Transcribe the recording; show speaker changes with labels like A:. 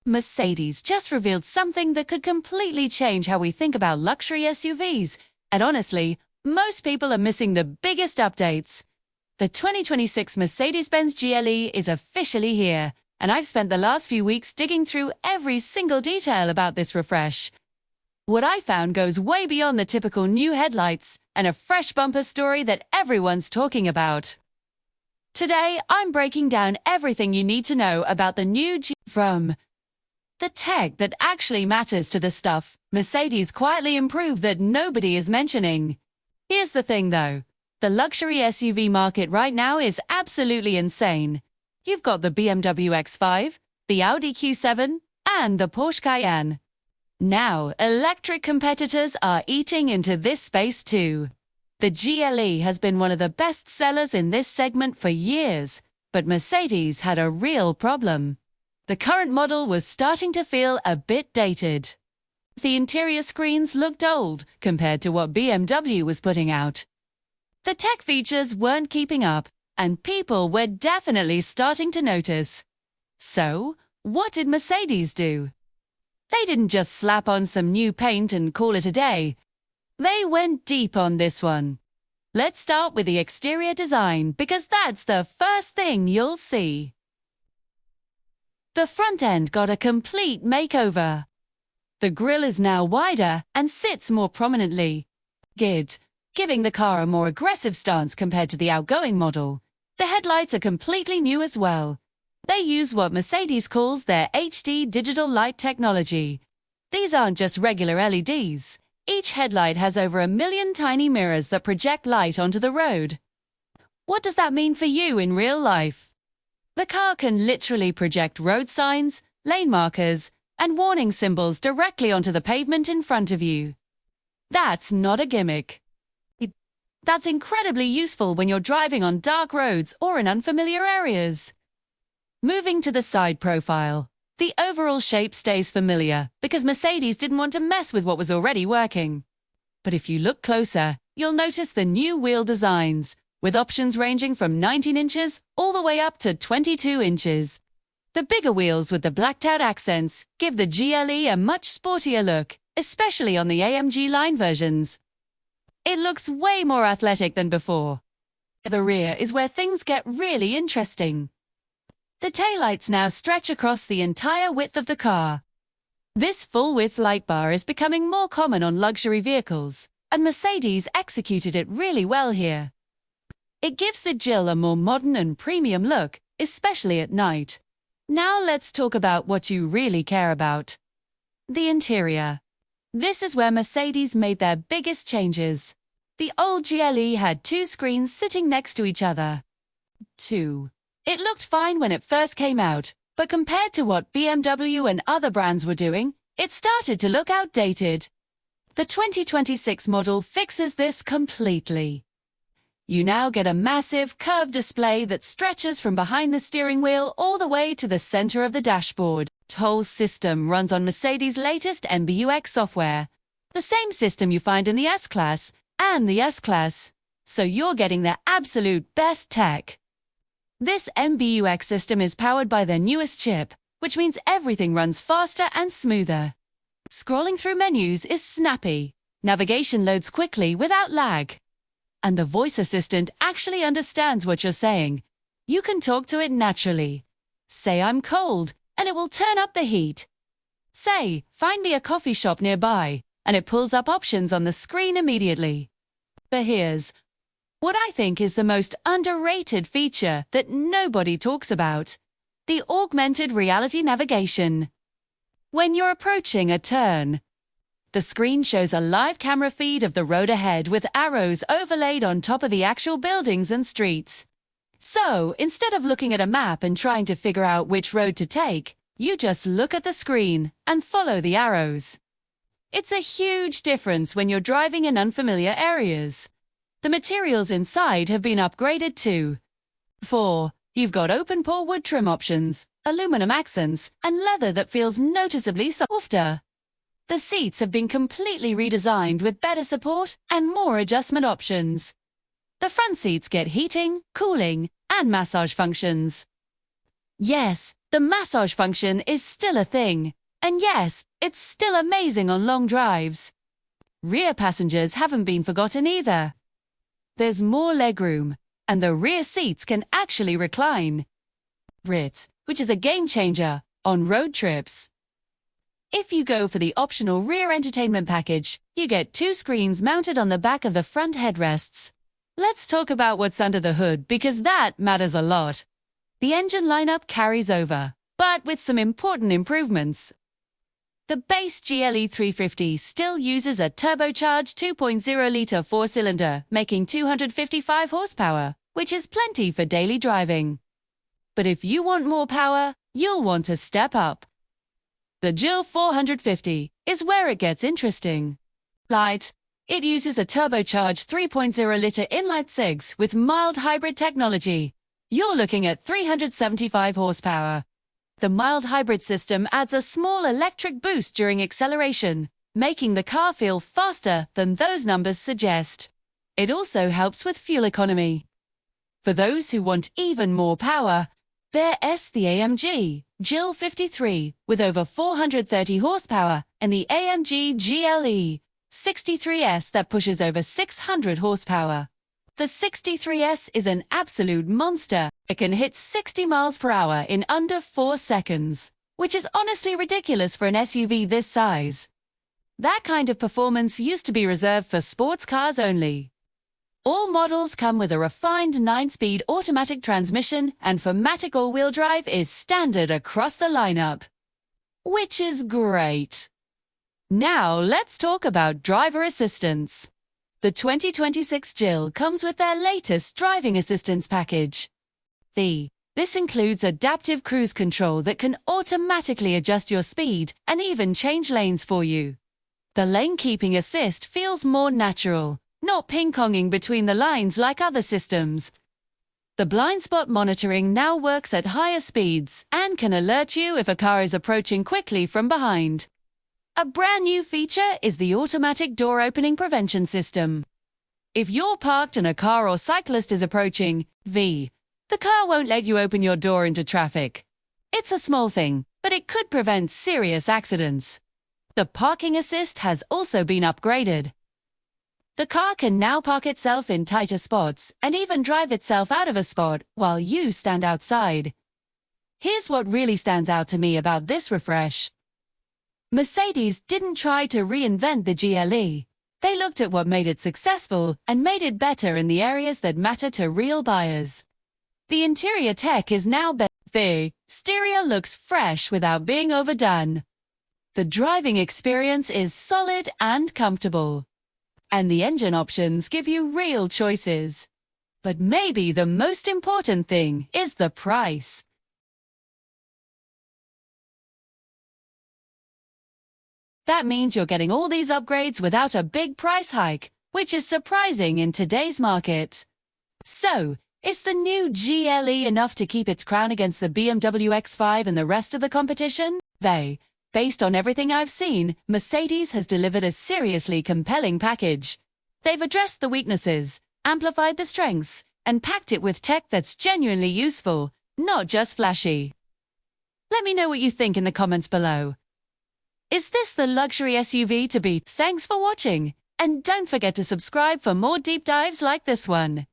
A: Mercedes just revealed something that could completely change how we think about luxury SUVs. And honestly, most people are missing the biggest updates. The 2026 Mercedes-Benz GLE is officially here, and I've spent the last few weeks digging through every single detail about this refresh. What I found goes way beyond the typical new headlights and a fresh bumper story that everyone's talking about. Today, I'm breaking down everything you need to know about the new GLE, from the tech that actually matters to the stuff Mercedes quietly improved that nobody is mentioning. Here's the thing though, the luxury SUV market right now is absolutely insane. You've got the BMW X5, the Audi Q7, and the Porsche Cayenne. Now, electric competitors are eating into this space too. The GLE has been one of the best sellers in this segment for years, but Mercedes had a real problem. The current model was starting to feel a bit dated. The interior screens looked old compared to what BMW was putting out. The tech features weren't keeping up, and people were definitely starting to notice. So, what did Mercedes do? They didn't just slap on some new paint and call it a day. They went deep on this one. Let's start with the exterior design, because that's the first thing you'll see. The front end got a complete makeover. The grille is now wider and sits more prominently, giving the car a more aggressive stance compared to the outgoing model. The headlights are completely new as well. They use what Mercedes calls their HD digital light technology. These aren't just regular LEDs. Each headlight has over 1 million tiny mirrors that project light onto the road. What does that mean for you in real life? The car can literally project road signs, lane markers, and warning symbols directly onto the pavement in front of you. That's not a gimmick. That's incredibly useful when you're driving on dark roads or in unfamiliar areas. Moving to the side profile, the overall shape stays familiar because Mercedes didn't want to mess with what was already working. But if you look closer, you'll notice the new wheel designs, with options ranging from 19 inches all the way up to 22 inches. The bigger wheels with the blacked-out accents give the GLE a much sportier look, especially on the AMG line versions. It looks way more athletic than before. The rear is where things get really interesting. The taillights now stretch across the entire width of the car. This full-width light bar is becoming more common on luxury vehicles, and Mercedes executed it really well here. It gives the GLE a more modern and premium look, especially at night. Now let's talk about what you really care about. The interior. This is where Mercedes made their biggest changes. The old GLE had 2 screens sitting next to each other. It looked fine when it first came out, but compared to what BMW and other brands were doing, it started to look outdated. The 2026 model fixes this completely. You now get a massive, curved display that stretches from behind the steering wheel all the way to the center of the dashboard. The whole system runs on Mercedes' latest MBUX software, the same system you find in the S-Class and the S-Class, so you're getting the absolute best tech. This MBUX system is powered by their newest chip, which means everything runs faster and smoother. Scrolling through menus is snappy. Navigation loads quickly without lag. And the voice assistant actually understands what you're saying. You can talk to it naturally. Say I'm cold, and it will turn up the heat. Say, find me a coffee shop nearby, and it pulls up options on the screen immediately. But here's what I think is the most underrated feature that nobody talks about: the augmented reality navigation. When you're approaching a turn, the screen shows a live camera feed of the road ahead with arrows overlaid on top of the actual buildings and streets. So, instead of looking at a map and trying to figure out which road to take, you just look at the screen and follow the arrows. It's a huge difference when you're driving in unfamiliar areas. The materials inside have been upgraded too. You've got open-pore wood trim options, aluminum accents, and leather that feels noticeably softer. The seats have been completely redesigned with better support and more adjustment options. The front seats get heating, cooling, and massage functions. Yes, The massage function is still a thing. And yes, it's still amazing on long drives. Rear passengers haven't been forgotten either. There's more legroom, and the rear seats can actually recline. RIT, which is a game changer on road trips. If you go for the optional rear entertainment package, you get 2 screens mounted on the back of the front headrests. Let's talk about what's under the hood because that matters a lot. The engine lineup carries over, but with some important improvements. The base GLE 350 still uses a turbocharged 2.0-litre 4-cylinder, making 255 horsepower, which is plenty for daily driving. But if you want more power, you'll want to step up. The GLE 450 is where it gets interesting. Light. It uses a turbocharged 3.0-litre inline 6 with mild hybrid technology. You're looking at 375 horsepower. The mild hybrid system adds a small electric boost during acceleration, making the car feel faster than those numbers suggest. It also helps with fuel economy. For those who want even more power, there's the AMG GLE 53 with over 430 horsepower and the AMG GLE 63S that pushes over 600 horsepower. The 63S is an absolute monster. It can hit 60 miles per hour in under 4 seconds, which is honestly ridiculous for an SUV this size. That kind of performance used to be reserved for sports cars only. All models come with a refined 9-speed automatic transmission, and 4MATIC all-wheel drive is standard across the lineup, which is great. Now let's talk about driver assistance. The 2026 GLE comes with their latest driving assistance package. This includes adaptive cruise control that can automatically adjust your speed and even change lanes for you. The lane keeping assist feels more natural, not ping-ponging between the lines like other systems. The blind spot monitoring now works at higher speeds and can alert you if a car is approaching quickly from behind. A brand new feature is the automatic door opening prevention system. If you're parked and a car or cyclist is approaching, the car won't let you open your door into traffic. It's a small thing, but it could prevent serious accidents. The parking assist has also been upgraded. The car can now park itself in tighter spots and even drive itself out of a spot while you stand outside. Here's what really stands out to me about this refresh. Mercedes didn't try to reinvent the GLE. They looked at what made it successful and made it better in the areas that matter to real buyers. The interior tech is now better. The stereo looks fresh without being overdone. The driving experience is solid and comfortable. And the engine options give you real choices. But maybe the most important thing is the price. That means you're getting all these upgrades without a big price hike, which is surprising in today's market. So, is the new GLE enough to keep its crown against the BMW X5 and the rest of the competition? Based on everything I've seen, Mercedes has delivered a seriously compelling package. They've addressed the weaknesses, amplified the strengths, and packed it with tech that's genuinely useful, not just flashy. Let me know what you think in the comments below. Is this the luxury SUV to beat? Thanks for watching, and don't forget to subscribe for more deep dives like this one.